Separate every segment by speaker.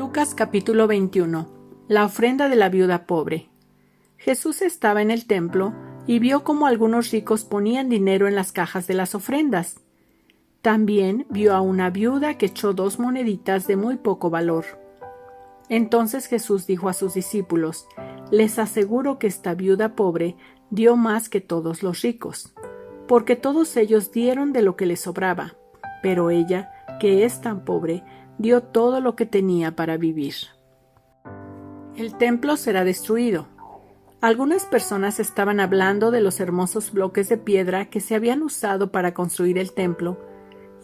Speaker 1: Lucas capítulo 21. La ofrenda de la viuda pobre. Jesús estaba en el templo y vio cómo algunos ricos ponían dinero en las cajas de las ofrendas. También vio a una viuda que echó 2 moneditas de muy poco valor. Entonces Jesús dijo a sus discípulos: les aseguro que esta viuda pobre dio más que todos los ricos, porque todos ellos dieron de lo que les sobraba, pero ella, que es tan pobre, dio todo lo que tenía para vivir. El templo será destruido. Algunas personas estaban hablando de los hermosos bloques de piedra que se habían usado para construir el templo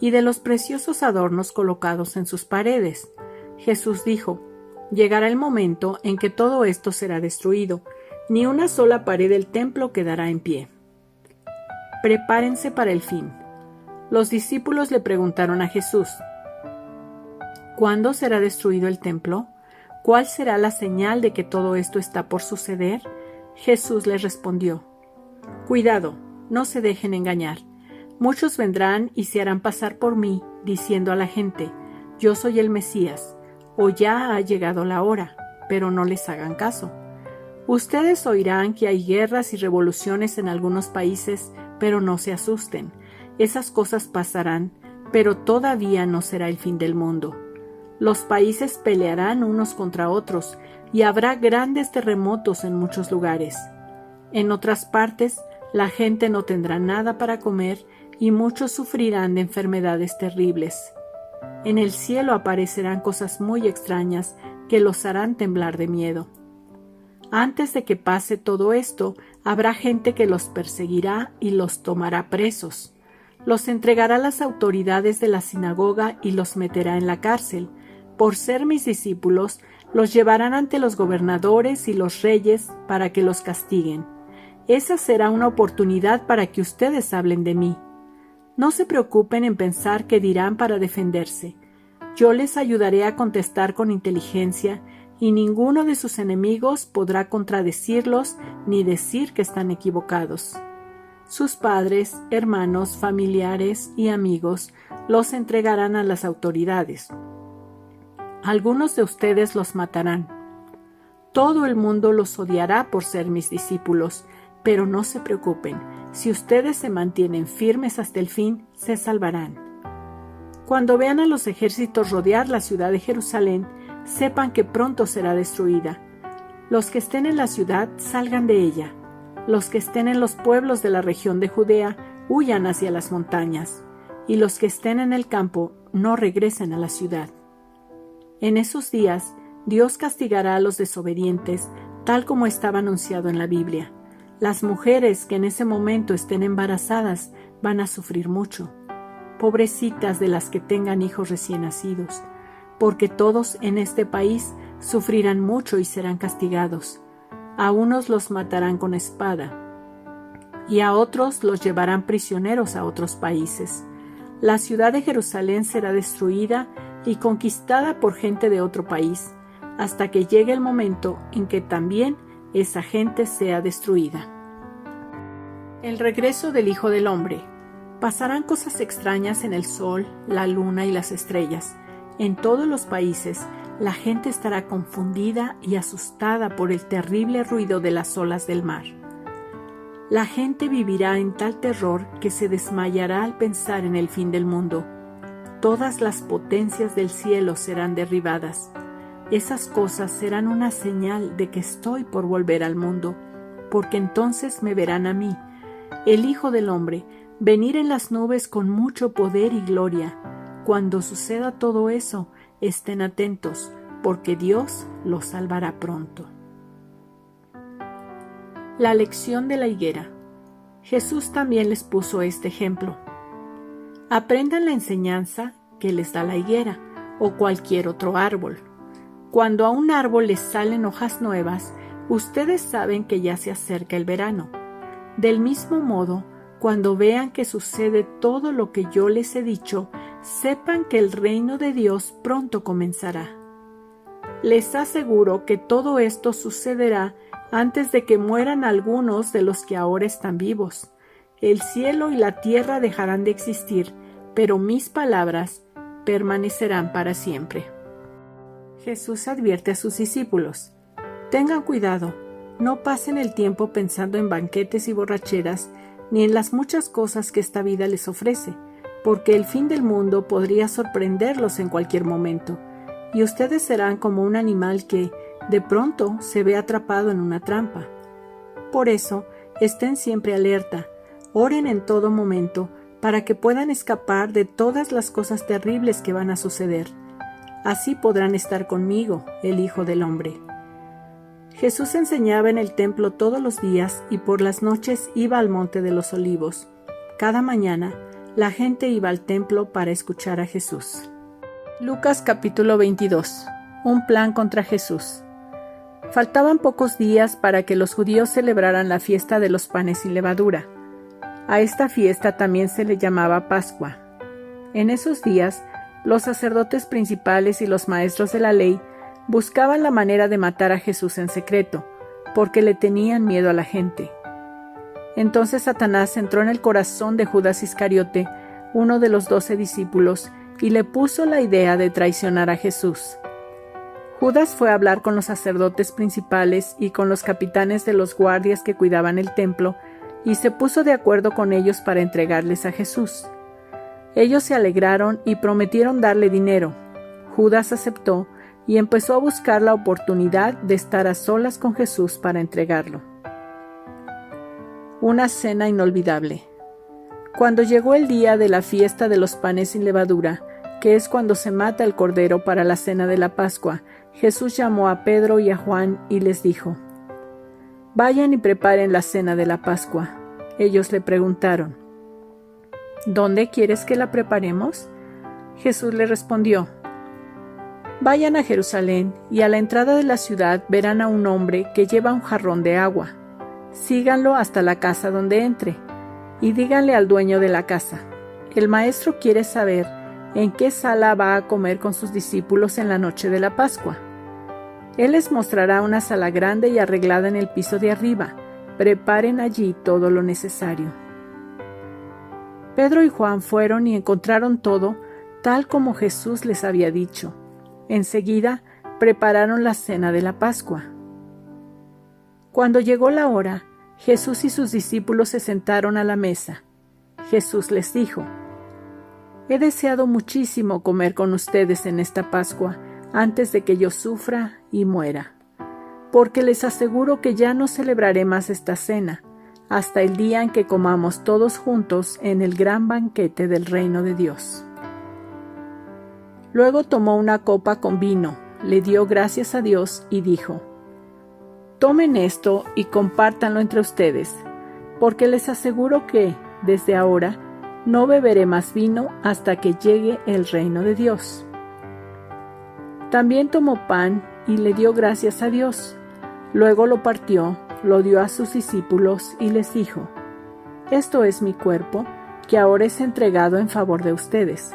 Speaker 1: y de los preciosos adornos colocados en sus paredes. Jesús dijo: llegará el momento en que todo esto será destruido, ni una sola pared del templo quedará en pie. Prepárense para el fin. Los discípulos le preguntaron a Jesús: ¿cuándo será destruido el templo? ¿Cuál será la señal de que todo esto está por suceder? Jesús les respondió: cuidado, no se dejen engañar. Muchos vendrán y se harán pasar por mí, diciendo a la gente: yo soy el Mesías, o ya ha llegado la hora, pero no les hagan caso. Ustedes oirán que hay guerras y revoluciones en algunos países, pero no se asusten. Esas cosas pasarán, pero todavía no será el fin del mundo. Los países pelearán unos contra otros y habrá grandes terremotos en muchos lugares. En otras partes, la gente no tendrá nada para comer y muchos sufrirán de enfermedades terribles. En el cielo aparecerán cosas muy extrañas que los harán temblar de miedo. Antes de que pase todo esto, habrá gente que los perseguirá y los tomará presos. Los entregará a las autoridades de la sinagoga y los meterá en la cárcel. Por ser mis discípulos, los llevarán ante los gobernadores y los reyes para que los castiguen. Esa será una oportunidad para que ustedes hablen de mí. No se preocupen en pensar qué dirán para defenderse. Yo les ayudaré a contestar con inteligencia y ninguno de sus enemigos podrá contradecirlos ni decir que están equivocados. Sus padres, hermanos, familiares y amigos los entregarán a las autoridades. Algunos de ustedes los matarán. Todo el mundo los odiará por ser mis discípulos, pero no se preocupen, si ustedes se mantienen firmes hasta el fin, se salvarán. Cuando vean a los ejércitos rodear la ciudad de Jerusalén, sepan que pronto será destruida. Los que estén en la ciudad, salgan de ella. Los que estén en los pueblos de la región de Judea, huyan hacia las montañas. Y los que estén en el campo, no regresen a la ciudad. En esos días, Dios castigará a los desobedientes, tal como estaba anunciado en la Biblia. Las mujeres que en ese momento estén embarazadas van a sufrir mucho. Pobrecitas de las que tengan hijos recién nacidos, porque todos en este país sufrirán mucho y serán castigados. A unos los matarán con espada, y a otros los llevarán prisioneros a otros países. La ciudad de Jerusalén será destruida y conquistada por gente de otro país, hasta que llegue el momento en que también esa gente sea destruida. El regreso del Hijo del Hombre. Pasarán cosas extrañas en el sol, la luna y las estrellas. En todos los países, la gente estará confundida y asustada por el terrible ruido de las olas del mar. La gente vivirá en tal terror que se desmayará al pensar en el fin del mundo. Todas las potencias del cielo serán derribadas. Esas cosas serán una señal de que estoy por volver al mundo, porque entonces me verán a mí, el Hijo del Hombre, venir en las nubes con mucho poder y gloria. Cuando suceda todo eso, estén atentos, porque Dios los salvará pronto. La lección de la higuera. Jesús también les puso este ejemplo. Aprendan la enseñanza que les da la higuera o cualquier otro árbol. Cuando a un árbol les salen hojas nuevas, ustedes saben que ya se acerca el verano. Del mismo modo, cuando vean que sucede todo lo que yo les he dicho, sepan que el reino de Dios pronto comenzará. Les aseguro que todo esto sucederá antes de que mueran algunos de los que ahora están vivos. El cielo y la tierra dejarán de existir, pero mis palabras permanecerán para siempre. Jesús advierte a sus discípulos: tengan cuidado, no pasen el tiempo pensando en banquetes y borracheras, ni en las muchas cosas que esta vida les ofrece, porque el fin del mundo podría sorprenderlos en cualquier momento, y ustedes serán como un animal que, de pronto, se ve atrapado en una trampa. Por eso, estén siempre alerta, oren en todo momento, para que puedan escapar de todas las cosas terribles que van a suceder. Así podrán estar conmigo, el Hijo del Hombre. Jesús enseñaba en el templo todos los días y por las noches iba al Monte de los Olivos. Cada mañana, la gente iba al templo para escuchar a Jesús. Lucas capítulo 22. Un plan contra Jesús. Faltaban pocos días para que los judíos celebraran la fiesta de los panes sin levadura. A esta fiesta también se le llamaba Pascua. En esos días, los sacerdotes principales y los maestros de la ley buscaban la manera de matar a Jesús en secreto, porque le tenían miedo a la gente. Entonces Satanás entró en el corazón de Judas Iscariote, uno de los 12 discípulos, y le puso la idea de traicionar a Jesús. Judas fue a hablar con los sacerdotes principales y con los capitanes de los guardias que cuidaban el templo, y se puso de acuerdo con ellos para entregarles a Jesús. Ellos se alegraron y prometieron darle dinero. Judas aceptó y empezó a buscar la oportunidad de estar a solas con Jesús para entregarlo. Una cena inolvidable. Cuando llegó el día de la fiesta de los panes sin levadura, que es cuando se mata el cordero para la cena de la Pascua, Jesús llamó a Pedro y a Juan y les dijo: vayan y preparen la cena de la Pascua. Ellos le preguntaron: ¿dónde quieres que la preparemos? Jesús le respondió: vayan a Jerusalén y a la entrada de la ciudad verán a un hombre que lleva un jarrón de agua. Síganlo hasta la casa donde entre y díganle al dueño de la casa: el maestro quiere saber en qué sala va a comer con sus discípulos en la noche de la Pascua. Él les mostrará una sala grande y arreglada en el piso de arriba. Preparen allí todo lo necesario. Pedro y Juan fueron y encontraron todo tal como Jesús les había dicho. Enseguida prepararon la cena de la Pascua. Cuando llegó la hora, Jesús y sus discípulos se sentaron a la mesa. Jesús les dijo: he deseado muchísimo comer con ustedes en esta Pascua antes de que yo sufra y muera, porque les aseguro que ya no celebraré más esta cena hasta el día en que comamos todos juntos en el gran banquete del reino de Dios. Luego tomó una copa con vino, le dio gracias a Dios y dijo: tomen esto y compártanlo entre ustedes, porque les aseguro que, desde ahora, no beberé más vino hasta que llegue el reino de Dios. También tomó pan y le dio gracias a Dios. Luego lo partió, lo dio a sus discípulos y les dijo: esto es mi cuerpo, que ahora es entregado en favor de ustedes.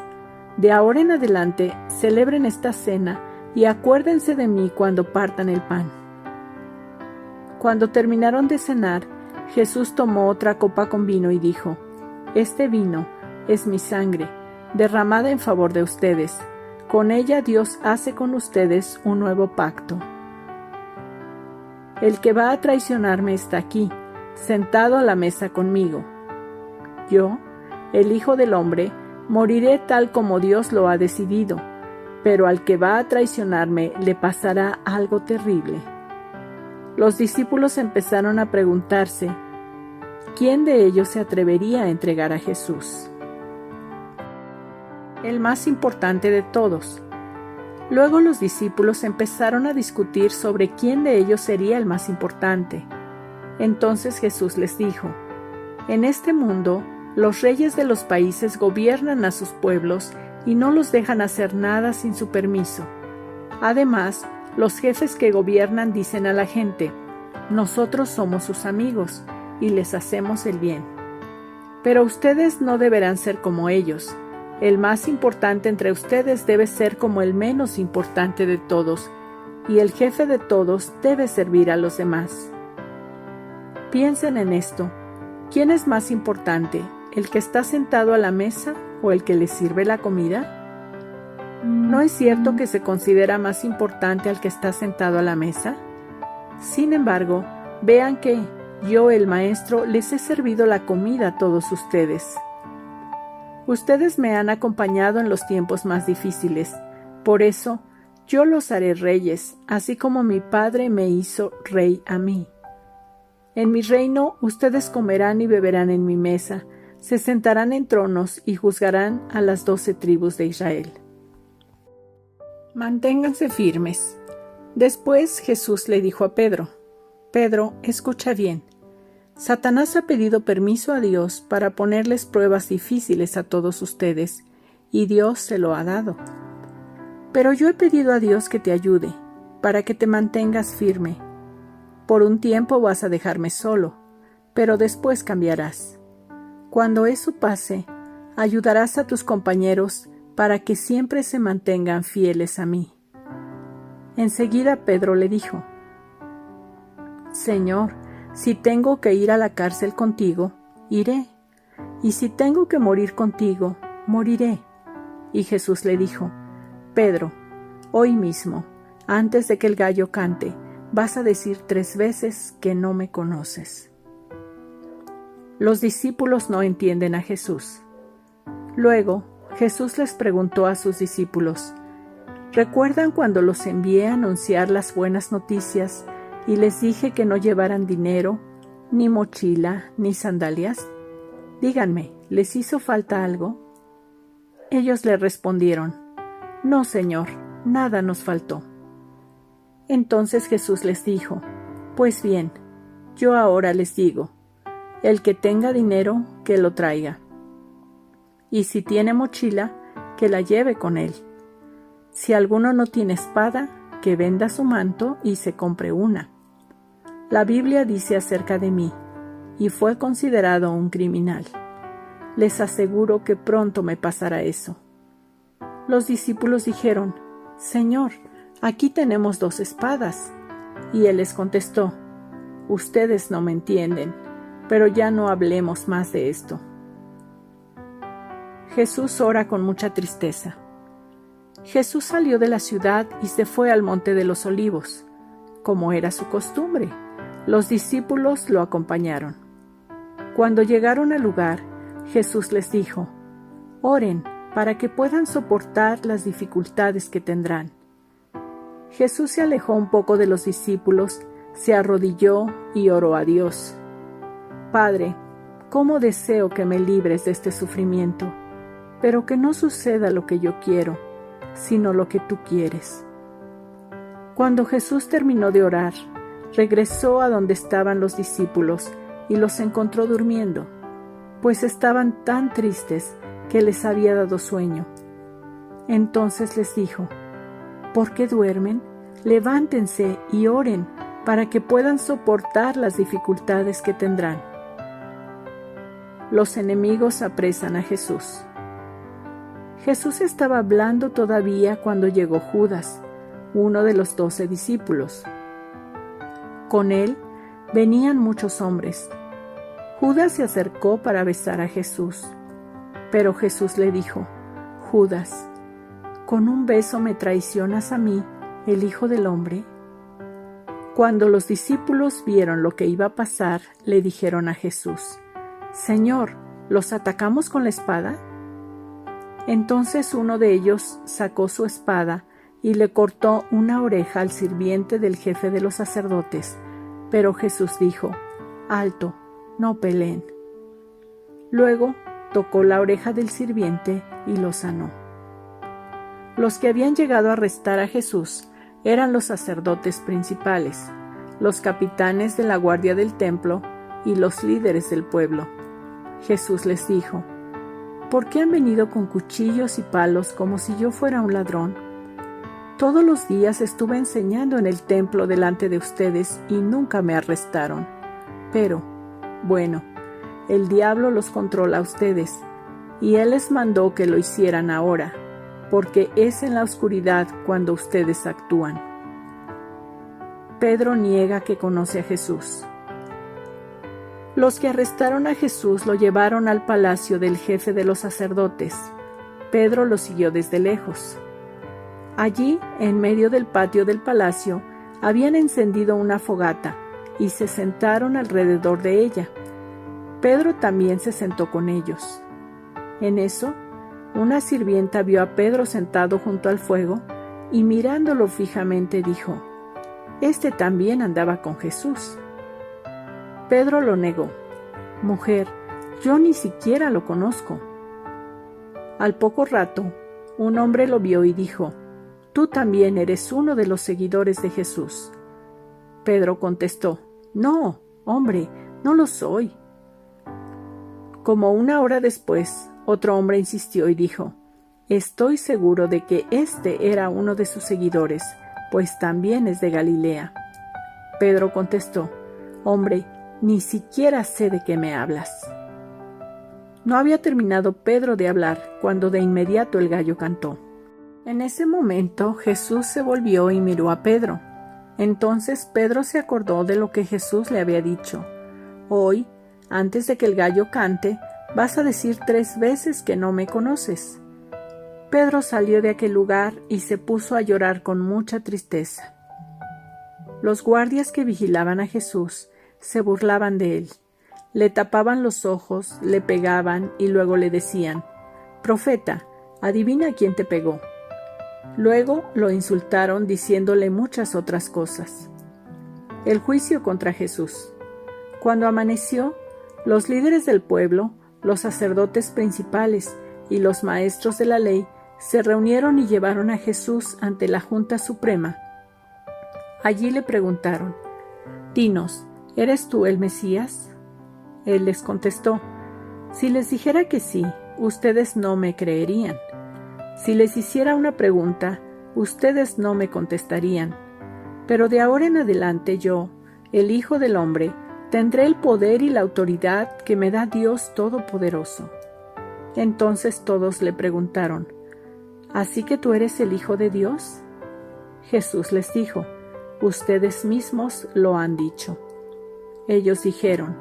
Speaker 1: De ahora en adelante, celebren esta cena y acuérdense de mí cuando partan el pan. Cuando terminaron de cenar, Jesús tomó otra copa con vino y dijo: este vino es mi sangre, derramada en favor de ustedes. Con ella Dios hace con ustedes un nuevo pacto. El que va a traicionarme está aquí, sentado a la mesa conmigo. Yo, el Hijo del Hombre, moriré tal como Dios lo ha decidido, pero al que va a traicionarme le pasará algo terrible. Los discípulos empezaron a preguntarse: ¿quién de ellos se atrevería a entregar a Jesús? El más importante de todos. Luego los discípulos empezaron a discutir sobre quién de ellos sería el más importante. Entonces Jesús les dijo: en este mundo, los reyes de los países gobiernan a sus pueblos y no los dejan hacer nada sin su permiso. Además, los jefes que gobiernan dicen a la gente: nosotros somos sus amigos y les hacemos el bien. Pero ustedes no deberán ser como ellos. El más importante entre ustedes debe ser como el menos importante de todos, y el jefe de todos debe servir a los demás. Piensen en esto: ¿quién es más importante, el que está sentado a la mesa o el que le sirve la comida? ¿No es cierto que se considera más importante al que está sentado a la mesa? Sin embargo, vean que yo, el Maestro, les he servido la comida a todos ustedes. Ustedes me han acompañado en los tiempos más difíciles, por eso yo los haré reyes, así como mi Padre me hizo rey a mí. En mi reino ustedes comerán y beberán en mi mesa, se sentarán en tronos y juzgarán a las 12 tribus de Israel. Manténganse firmes. Después Jesús le dijo a Pedro: Pedro, escucha bien. Satanás ha pedido permiso a Dios para ponerles pruebas difíciles a todos ustedes, y Dios se lo ha dado. Pero yo he pedido a Dios que te ayude, para que te mantengas firme. Por un tiempo vas a dejarme solo, pero después cambiarás. Cuando eso pase, ayudarás a tus compañeros para que siempre se mantengan fieles a mí. Enseguida Pedro le dijo: Señor, si tengo que ir a la cárcel contigo, iré, y si tengo que morir contigo, moriré. Y Jesús le dijo: Pedro, hoy mismo, antes de que el gallo cante, vas a decir 3 veces que no me conoces. Los discípulos no entienden a Jesús. Luego, Jesús les preguntó a sus discípulos: ¿recuerdan cuando los envié a anunciar las buenas noticias y les dije que no llevaran dinero, ni mochila, ni sandalias? Díganme, ¿les hizo falta algo? Ellos le respondieron: No, Señor, nada nos faltó. Entonces Jesús les dijo: Pues bien, yo ahora les digo, el que tenga dinero, que lo traiga. Y si tiene mochila, que la lleve con él. Si alguno no tiene espada, que venda su manto y se compre una. La Biblia dice acerca de mí, y fue considerado un criminal. Les aseguro que pronto me pasará eso. Los discípulos dijeron: Señor, aquí tenemos 2 espadas. Y él les contestó: Ustedes no me entienden, pero ya no hablemos más de esto. Jesús ora con mucha tristeza. Jesús salió de la ciudad y se fue al monte de los Olivos, como era su costumbre. Los discípulos lo acompañaron. Cuando llegaron al lugar, Jesús les dijo: Oren para que puedan soportar las dificultades que tendrán. Jesús se alejó un poco de los discípulos, se arrodilló y oró a Dios: Padre, cómo deseo que me libres de este sufrimiento, pero que no suceda lo que yo quiero, sino lo que tú quieres. Cuando Jesús terminó de orar, regresó a donde estaban los discípulos y los encontró durmiendo, pues estaban tan tristes que les había dado sueño. Entonces les dijo: ¿por qué duermen? Levántense y oren para que puedan soportar las dificultades que tendrán. Los enemigos apresan a Jesús. Jesús estaba hablando todavía cuando llegó Judas, uno de los 12 discípulos. Con él venían muchos hombres. Judas se acercó para besar a Jesús, pero Jesús le dijo: Judas, ¿con un beso me traicionas a mí, el Hijo del Hombre? Cuando los discípulos vieron lo que iba a pasar, le dijeron a Jesús: Señor, ¿los atacamos con la espada? Entonces uno de ellos sacó su espada y le cortó una oreja al sirviente del jefe de los sacerdotes, pero Jesús dijo: Alto, no peleen. Luego tocó la oreja del sirviente y lo sanó. Los que habían llegado a arrestar a Jesús eran los sacerdotes principales, los capitanes de la guardia del templo y los líderes del pueblo. Jesús les dijo: ¿por qué han venido con cuchillos y palos como si yo fuera un ladrón? Todos los días estuve enseñando en el templo delante de ustedes y nunca me arrestaron. Pero, bueno, el diablo los controla a ustedes, y él les mandó que lo hicieran ahora, porque es en la oscuridad cuando ustedes actúan. Pedro niega que conoce a Jesús. Los que arrestaron a Jesús lo llevaron al palacio del jefe de los sacerdotes. Pedro lo siguió desde lejos. Allí, en medio del patio del palacio, habían encendido una fogata y se sentaron alrededor de ella. Pedro también se sentó con ellos. En eso, una sirvienta vio a Pedro sentado junto al fuego y mirándolo fijamente dijo: «Este también andaba con Jesús». Pedro lo negó: «Mujer, yo ni siquiera lo conozco». Al poco rato, un hombre lo vio y dijo: «Tú también eres uno de los seguidores de Jesús». Pedro contestó: «No, hombre, no lo soy». Como una hora después, otro hombre insistió y dijo: «Estoy seguro de que este era uno de sus seguidores, pues también es de Galilea». Pedro contestó: «Hombre, ni siquiera sé de qué me hablas». No había terminado Pedro de hablar cuando de inmediato el gallo cantó. En ese momento Jesús se volvió y miró a Pedro. Entonces Pedro se acordó de lo que Jesús le había dicho: «Hoy, antes de que el gallo cante, vas a decir 3 veces que no me conoces». Pedro salió de aquel lugar y se puso a llorar con mucha tristeza. Los guardias que vigilaban a Jesús se burlaban de él. Le tapaban los ojos, le pegaban y luego le decían: «Profeta, adivina quién te pegó». Luego lo insultaron diciéndole muchas otras cosas. El juicio contra Jesús. Cuando amaneció, los líderes del pueblo, los sacerdotes principales y los maestros de la ley se reunieron y llevaron a Jesús ante la Junta Suprema. Allí le preguntaron: «Dinos, ¿eres tú el Mesías?». Él les contestó: «Si les dijera que sí, ustedes no me creerían. Si les hiciera una pregunta, ustedes no me contestarían. Pero de ahora en adelante yo, el Hijo del Hombre, tendré el poder y la autoridad que me da Dios Todopoderoso». Entonces todos le preguntaron: «¿Así que tú eres el Hijo de Dios?». Jesús les dijo: «Ustedes mismos lo han dicho». Ellos dijeron: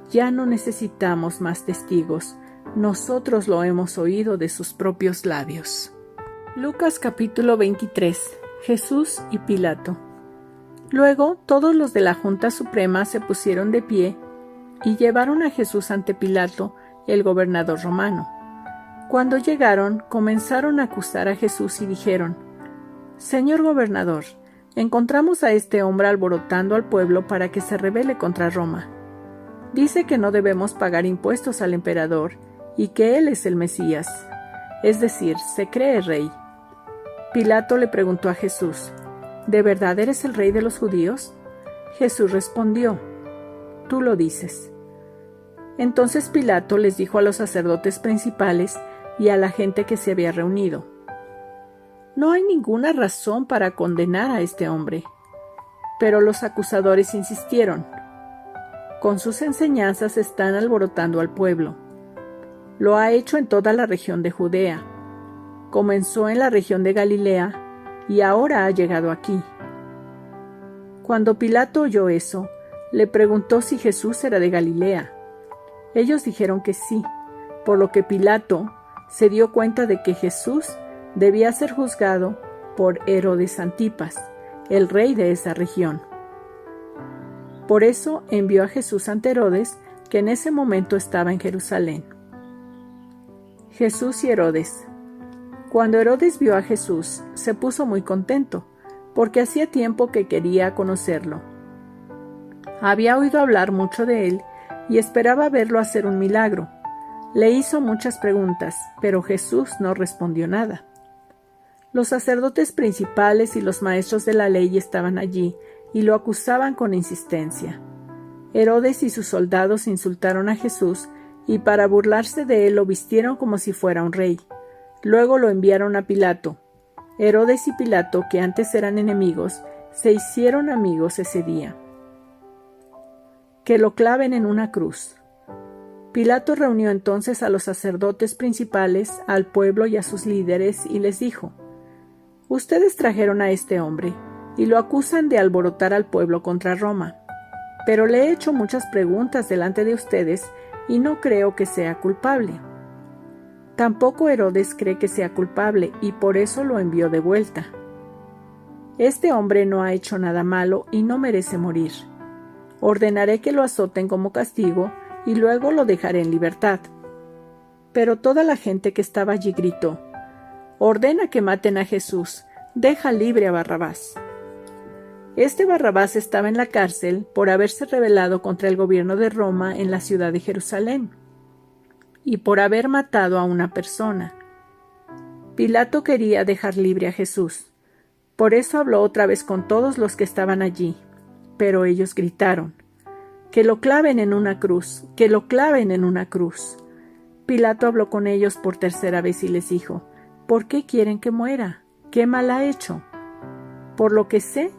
Speaker 1: «Ya no necesitamos más testigos. Nosotros lo hemos oído de sus propios labios». Lucas capítulo 23. Jesús y Pilato. Luego todos los de la Junta Suprema se pusieron de pie y llevaron a Jesús ante Pilato, el gobernador romano. Cuando llegaron, comenzaron a acusar a Jesús y dijeron: «Señor gobernador, encontramos a este hombre alborotando al pueblo para que se rebele contra Roma. Dice que no debemos pagar impuestos al emperador y que él es el Mesías, es decir, se cree rey». Pilato le preguntó a Jesús: «¿De verdad eres el rey de los judíos?». Jesús respondió: «Tú lo dices». Entonces Pilato les dijo a los sacerdotes principales y a la gente que se había reunido: «No hay ninguna razón para condenar a este hombre». Pero los acusadores insistieron: «Con sus enseñanzas están alborotando al pueblo. Lo ha hecho en toda la región de Judea. Comenzó en la región de Galilea y ahora ha llegado aquí». Cuando Pilato oyó eso, le preguntó si Jesús era de Galilea. Ellos dijeron que sí, por lo que Pilato se dio cuenta de que Jesús debía ser juzgado por Herodes Antipas, el rey de esa región. Por eso envió a Jesús ante Herodes, que en ese momento estaba en Jerusalén. Jesús y Herodes. Cuando Herodes vio a Jesús, se puso muy contento, porque hacía tiempo que quería conocerlo. Había oído hablar mucho de él y esperaba verlo hacer un milagro. Le hizo muchas preguntas, pero Jesús no respondió nada. Los sacerdotes principales y los maestros de la ley estaban allí y lo acusaban con insistencia. Herodes y sus soldados insultaron a Jesús y para burlarse de él lo vistieron como si fuera un rey. Luego lo enviaron a Pilato. Herodes y Pilato, que antes eran enemigos, se hicieron amigos ese día. Que lo claven en una cruz. Pilato reunió entonces a los sacerdotes principales, al pueblo y a sus líderes y les dijo: «Ustedes trajeron a este hombre y lo acusan de alborotar al pueblo contra Roma. Pero le he hecho muchas preguntas delante de ustedes y no creo que sea culpable. Tampoco Herodes cree que sea culpable y por eso lo envió de vuelta. Este hombre no ha hecho nada malo y no merece morir. Ordenaré que lo azoten como castigo y luego lo dejaré en libertad. Pero toda la gente que estaba allí gritó: «Ordena que maten a Jesús, deja libre a Barrabás». Este Barrabás estaba en la cárcel por haberse rebelado contra el gobierno de Roma en la ciudad de Jerusalén y por haber matado a una persona. Pilato quería dejar libre a Jesús. Por eso habló otra vez con todos los que estaban allí, pero ellos gritaron: «¡Que lo claven en una cruz! ¡Que lo claven en una cruz!». Pilato habló con ellos por tercera vez y les dijo: «¿Por qué quieren que muera? ¿Qué mal ha hecho? Por lo que sé,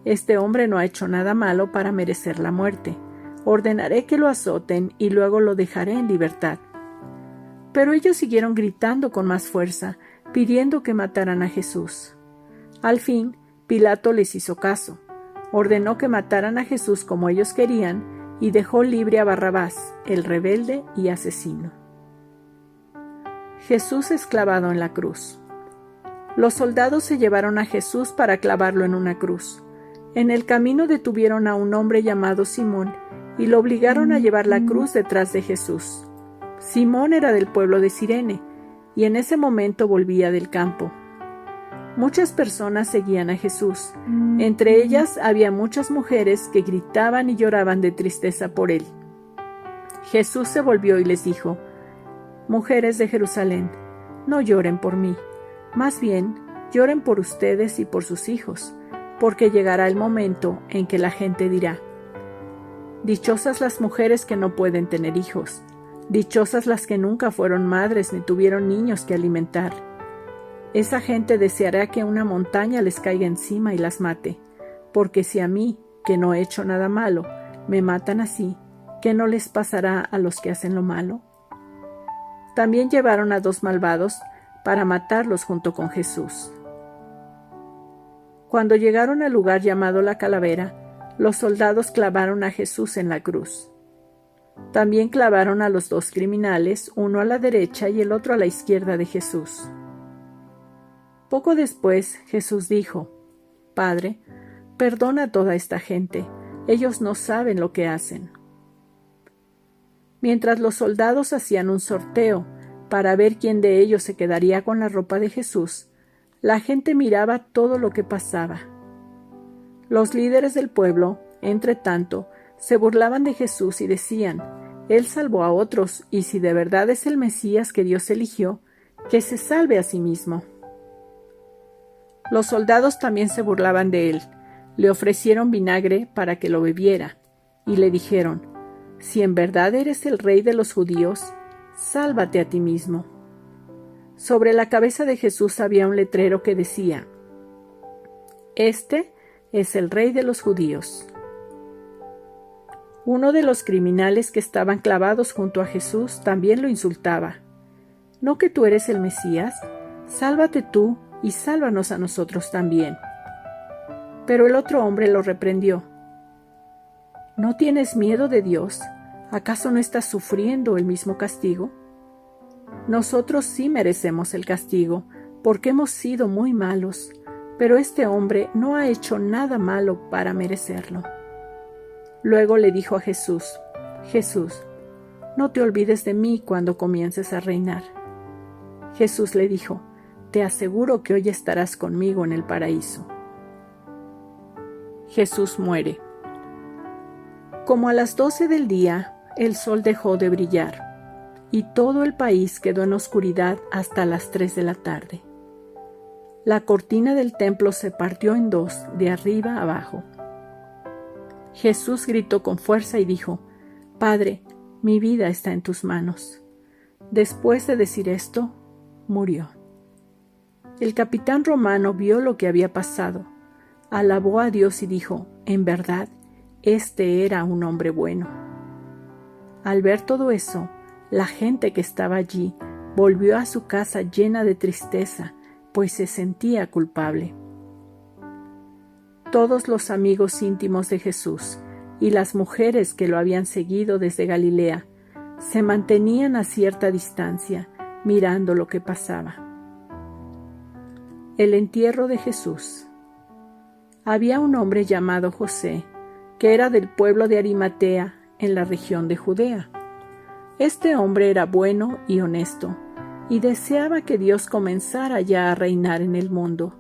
Speaker 1: este hombre no ha hecho nada malo para merecer la muerte. Ordenaré que lo azoten y luego lo dejaré en libertad». Pero ellos siguieron gritando con más fuerza, pidiendo que mataran a Jesús. Al fin, Pilato les hizo caso. Ordenó que mataran a Jesús como ellos querían y dejó libre a Barrabás, el rebelde y asesino. Jesús es clavado en la cruz. Los soldados se llevaron a Jesús para clavarlo en una cruz. En el camino detuvieron a un hombre llamado Simón y lo obligaron a llevar la cruz detrás de Jesús. Simón era del pueblo de Cirene y en ese momento volvía del campo. Muchas personas seguían a Jesús. Entre ellas había muchas mujeres que gritaban y lloraban de tristeza por él. Jesús se volvió y les dijo: «Mujeres de Jerusalén, no lloren por mí, más bien lloren por ustedes y por sus hijos, porque llegará el momento en que la gente dirá: dichosas las mujeres que no pueden tener hijos, dichosas las que nunca fueron madres ni tuvieron niños que alimentar. Esa gente deseará que una montaña les caiga encima y las mate, porque si a mí, que no he hecho nada malo, me matan así, ¿qué no les pasará a los que hacen lo malo?». También llevaron a 2 malvados para matarlos junto con Jesús. Cuando llegaron al lugar llamado la Calavera, los soldados clavaron a Jesús en la cruz. También clavaron a los 2 criminales, uno a la derecha y el otro a la izquierda de Jesús. Poco después, Jesús dijo: «Padre, perdona a toda esta gente, ellos no saben lo que hacen». Mientras los soldados hacían un sorteo para ver quién de ellos se quedaría con la ropa de Jesús, la gente miraba todo lo que pasaba. Los líderes del pueblo, entre tanto, se burlaban de Jesús y decían: «Él salvó a otros, y si de verdad es el Mesías que Dios eligió, que se salve a sí mismo». Los soldados también se burlaban de él, le ofrecieron vinagre para que lo bebiera, y le dijeron: «Si en verdad eres el rey de los judíos, sálvate a ti mismo». Sobre la cabeza de Jesús había un letrero que decía: «Este es el rey de los judíos». Uno de los criminales que estaban clavados junto a Jesús también lo insultaba: «¿No que tú eres el Mesías? Sálvate tú y sálvanos a nosotros también». Pero el otro hombre lo reprendió: «¿No tienes miedo de Dios? ¿Acaso no estás sufriendo el mismo castigo? Nosotros sí merecemos el castigo, porque hemos sido muy malos, pero este hombre no ha hecho nada malo para merecerlo». Luego le dijo a Jesús: «Jesús, no te olvides de mí cuando comiences a reinar». Jesús le dijo: «Te aseguro que hoy estarás conmigo en el paraíso». Jesús muere. Como a las 12 del día, el sol dejó de brillar, y todo el país quedó en oscuridad hasta las 3 de la tarde. La cortina del templo se partió en 2, de arriba a abajo. Jesús gritó con fuerza y dijo: «Padre, mi vida está en tus manos». Después de decir esto, murió. El capitán romano vio lo que había pasado, alabó a Dios y dijo: «En verdad, este era un hombre bueno». Al ver todo eso, la gente que estaba allí volvió a su casa llena de tristeza, pues se sentía culpable. Todos los amigos íntimos de Jesús y las mujeres que lo habían seguido desde Galilea se mantenían a cierta distancia mirando lo que pasaba. El entierro de Jesús. Había un hombre llamado José, que era del pueblo de Arimatea, en la región de Judea. Este hombre era bueno y honesto, y deseaba que Dios comenzara ya a reinar en el mundo.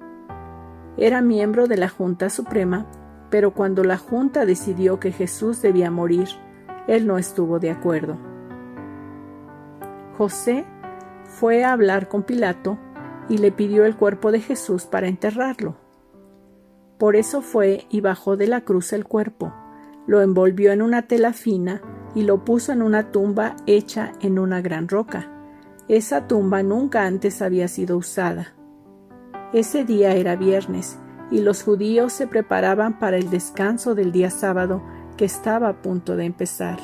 Speaker 1: Era miembro de la Junta Suprema, pero cuando la Junta decidió que Jesús debía morir, él no estuvo de acuerdo. José fue a hablar con Pilato y le pidió el cuerpo de Jesús para enterrarlo. Por eso fue y bajó de la cruz el cuerpo, lo envolvió en una tela fina y lo puso en una tumba hecha en una gran roca. Esa tumba nunca antes había sido usada. Ese día era viernes y los judíos se preparaban para el descanso del día sábado que estaba a punto de empezar.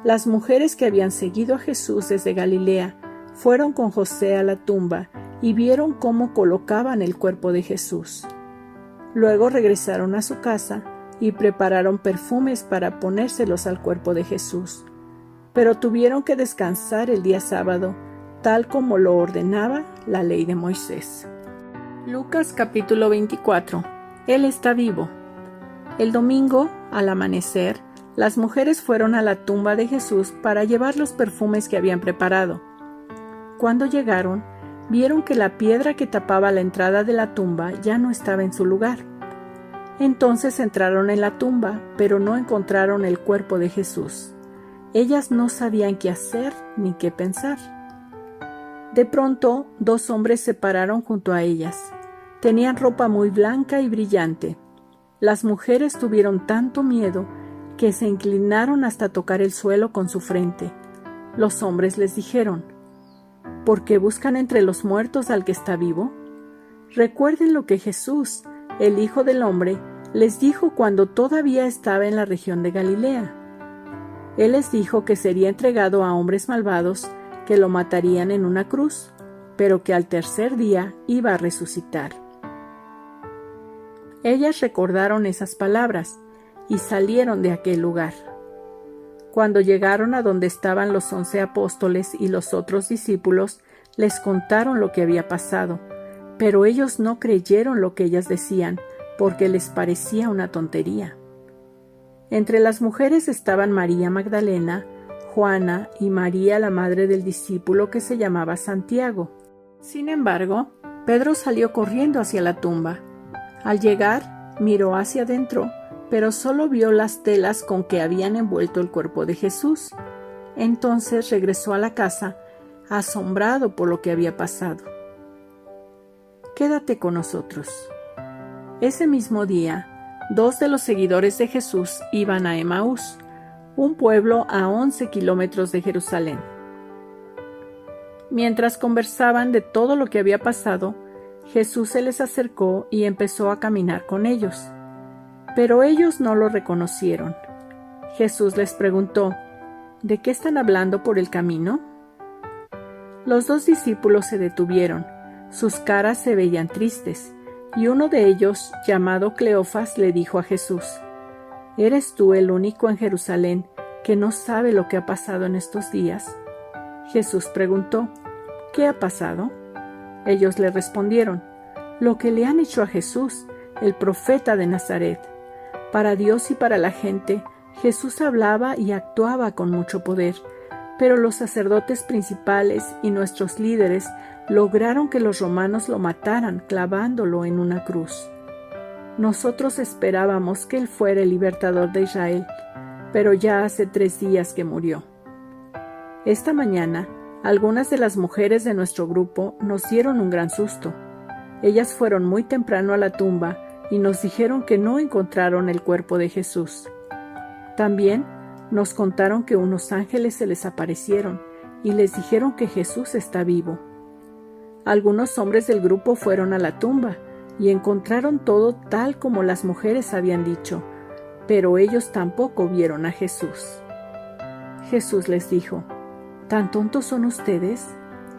Speaker 1: Las mujeres que habían seguido a Jesús desde Galilea fueron con José a la tumba y vieron cómo colocaban el cuerpo de Jesús. Luego regresaron a su casa y prepararon perfumes para ponérselos al cuerpo de Jesús, pero tuvieron que descansar el día sábado, tal como lo ordenaba la ley de Moisés. Lucas capítulo 24. Él está vivo. El domingo, al amanecer, las mujeres fueron a la tumba de Jesús para llevar los perfumes que habían preparado. Cuando llegaron, vieron que la piedra que tapaba la entrada de la tumba ya no estaba en su lugar. Entonces entraron en la tumba, pero no encontraron el cuerpo de Jesús. Ellas no sabían qué hacer ni qué pensar. De pronto, dos hombres se pararon junto a ellas. Tenían ropa muy blanca y brillante. Las mujeres tuvieron tanto miedo que se inclinaron hasta tocar el suelo con su frente. Los hombres les dijeron: ¿por qué buscan entre los muertos al que está vivo? Recuerden lo que Jesús, el Hijo del Hombre, les dijo cuando todavía estaba en la región de Galilea. Él les dijo que sería entregado a hombres malvados que lo matarían en una cruz, pero que al tercer día iba a resucitar. Ellas recordaron esas palabras y salieron de aquel lugar. Cuando llegaron a donde estaban los 11 apóstoles y los otros discípulos, les contaron lo que había pasado, pero ellos no creyeron lo que ellas decían, porque les parecía una tontería. Entre las mujeres estaban María Magdalena, Juana y María, la madre del discípulo que se llamaba Santiago. Sin embargo, Pedro salió corriendo hacia la tumba. Al llegar, miró hacia adentro, pero solo vio las telas con que habían envuelto el cuerpo de Jesús. Entonces regresó a la casa, asombrado por lo que había pasado. Quédate con nosotros. Ese mismo día, 2 de los seguidores de Jesús iban a Emaús, un pueblo a 11 kilómetros de Jerusalén. Mientras conversaban de todo lo que había pasado, Jesús se les acercó y empezó a caminar con ellos. Pero ellos no lo reconocieron. Jesús les preguntó: ¿de qué están hablando por el camino? Los 2 discípulos se detuvieron, sus caras se veían tristes, y uno de ellos, llamado Cleofas, le dijo a Jesús: ¿eres tú el único en Jerusalén que no sabe lo que ha pasado en estos días? Jesús preguntó: ¿qué ha pasado? Ellos le respondieron: lo que le han hecho a Jesús, el profeta de Nazaret. Para Dios y para la gente, Jesús hablaba y actuaba con mucho poder, pero los sacerdotes principales y nuestros líderes lograron que los romanos lo mataran clavándolo en una cruz. Nosotros esperábamos que él fuera el libertador de Israel, pero ya hace 3 días que murió. Esta mañana, algunas de las mujeres de nuestro grupo nos dieron un gran susto. Ellas fueron muy temprano a la tumba y nos dijeron que no encontraron el cuerpo de Jesús. También nos contaron que unos ángeles se les aparecieron y les dijeron que Jesús está vivo. Algunos hombres del grupo fueron a la tumba y encontraron todo tal como las mujeres habían dicho, pero ellos tampoco vieron a Jesús. Jesús les dijo: ¿tan tontos son ustedes?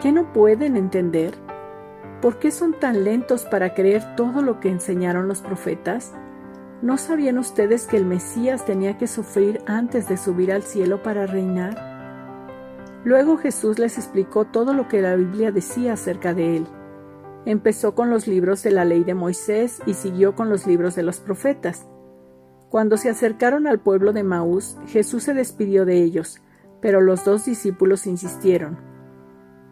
Speaker 1: ¿Que no pueden entender? ¿Por qué son tan lentos para creer todo lo que enseñaron los profetas? ¿No sabían ustedes que el Mesías tenía que sufrir antes de subir al cielo para reinar? Luego Jesús les explicó todo lo que la Biblia decía acerca de él. Empezó con los libros de la ley de Moisés y siguió con los libros de los profetas. Cuando se acercaron al pueblo de Emaús, Jesús se despidió de ellos, pero los 2 discípulos insistieron: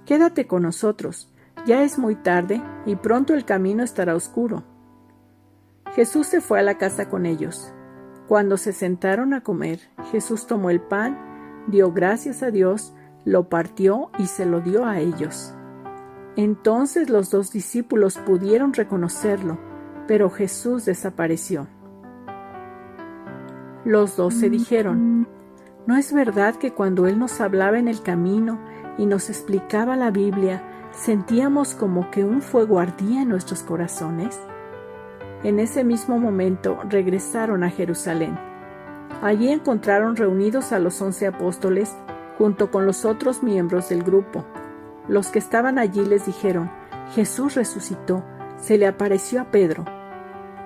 Speaker 1: «Quédate con nosotros, ya es muy tarde y pronto el camino estará oscuro». Jesús se fue a la casa con ellos. Cuando se sentaron a comer, Jesús tomó el pan, dio gracias a Dios, lo partió y se lo dio a ellos. Entonces los 2 discípulos pudieron reconocerlo, pero Jesús desapareció. Los 2 se dijeron: ¿no es verdad que cuando Él nos hablaba en el camino y nos explicaba la Biblia, sentíamos como que un fuego ardía en nuestros corazones? En ese mismo momento regresaron a Jerusalén. Allí encontraron reunidos a los 11 apóstoles junto con los otros miembros del grupo. Los que estaban allí les dijeron: «Jesús resucitó, se le apareció a Pedro».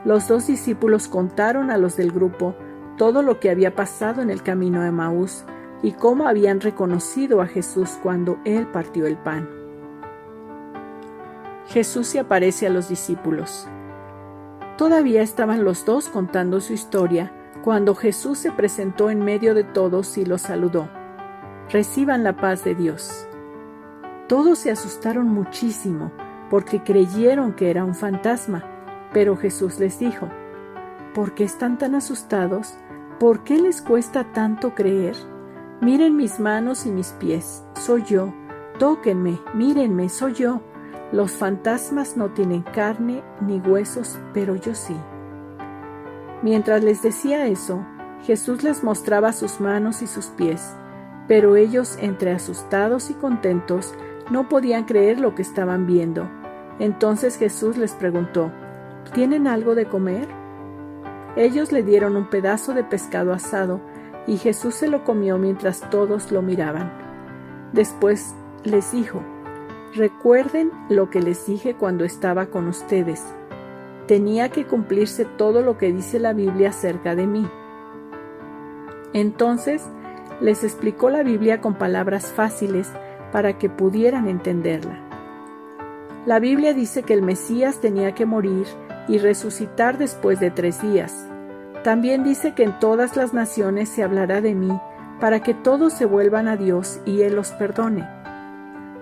Speaker 1: Los 2 discípulos contaron a los del grupo todo lo que había pasado en el camino a Emaús y cómo habían reconocido a Jesús cuando Él partió el pan. Jesús se aparece a los discípulos. Todavía estaban los 2 contando su historia cuando Jesús se presentó en medio de todos y los saludó: «Reciban la paz de Dios». Todos se asustaron muchísimo porque creyeron que era un fantasma, pero Jesús les dijo: «¿Por qué están tan asustados? ¿Por qué les cuesta tanto creer? Miren mis manos y mis pies, soy yo. Tóquenme, mírenme, soy yo. Los fantasmas no tienen carne ni huesos, pero yo sí». Mientras les decía eso, Jesús les mostraba sus manos y sus pies, pero ellos, entre asustados y contentos, no podían creer lo que estaban viendo. Entonces Jesús les preguntó: ¿tienen algo de comer? Ellos le dieron un pedazo de pescado asado, y Jesús se lo comió mientras todos lo miraban. Después les dijo: «Recuerden lo que les dije cuando estaba con ustedes. Tenía que cumplirse todo lo que dice la Biblia acerca de mí». Entonces les explicó la Biblia con palabras fáciles para que pudieran entenderla. La Biblia dice que el Mesías tenía que morir y resucitar después de 3 días. También dice que en todas las naciones se hablará de mí para que todos se vuelvan a Dios y Él los perdone.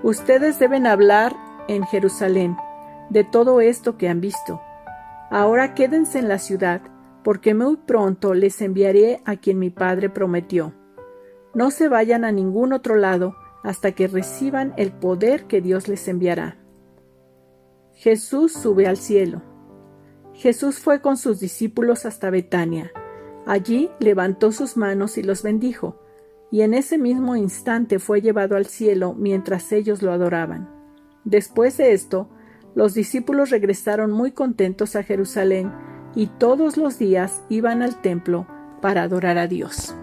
Speaker 1: Ustedes deben hablar en Jerusalén de todo esto que han visto. Ahora quédense en la ciudad, porque muy pronto les enviaré a quien mi Padre prometió. No se vayan a ningún otro lado hasta que reciban el poder que Dios les enviará. Jesús sube al cielo. Jesús fue con sus discípulos hasta Betania. Allí levantó sus manos y los bendijo, y en ese mismo instante fue llevado al cielo mientras ellos lo adoraban. Después de esto, los discípulos regresaron muy contentos a Jerusalén y todos los días iban al templo para adorar a Dios.